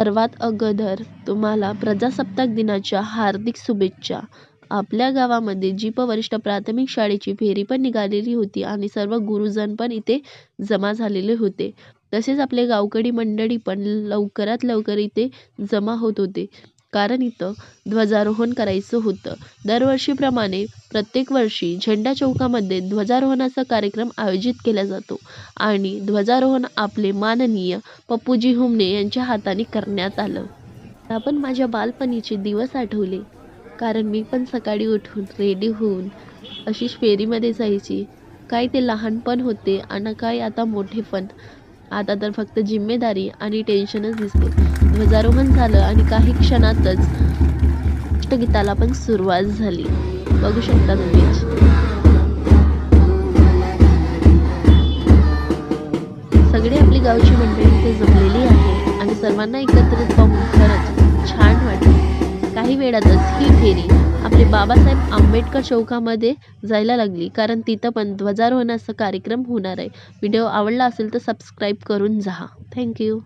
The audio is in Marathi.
सर्वात अगोदर तुम्हाला प्रजासत्ताक दिनाच्या हार्दिक शुभेच्छा. आपल्या गावामध्ये जीप वरिष्ठ प्राथमिक शाळेची फेरी पण निघालेली होती आणि सर्व गुरुजन पण इथे जमा झालेले होते. तसेच आपले गावकरी मंडळी पण लवकरात लवकर इथे जमा होत होते, कारण इथं ध्वजारोहण करायचं होतं. दरवर्षीप्रमाणे प्रत्येक वर्षी झेंडा चौकामध्ये ध्वजारोहणाचा कार्यक्रम आयोजित केला जातो आणि ध्वजारोहण आपले माननीय पप्पूजी हुमणे यांच्या हाताने करण्यात आलं. मला पण माझ्या बालपणीचे दिवस आठवले, कारण मी पण सकाळी उठून रेडी होऊन अशीच फेरीमध्ये जायची. काय ते लहानपण होते आणि काय आता मोठेपण. आता तर फक्त जिम्मेदारी आणि टेन्शनच दिसते. ध्वजारोहण झालं आणि काही क्षणातच राष्ट्रगीताला पण सुरुवात झाली. बघू शकता तुम्ही. सगळे आपली गावची मंडळी इथे जमलेली आहे आणि सर्वांना एकत्रित पाहून खरंच छान वाटलं. काही वेळातच ही फेरी आपले बाबासाहेब आंबेडकर चौकामध्ये जायला लागली, कारण तिथं पण ध्वजारोहणाचा कार्यक्रम होणार आहे. व्हिडिओ आवडला असेल तर सबस्क्राईब करून जा. थँक्यू.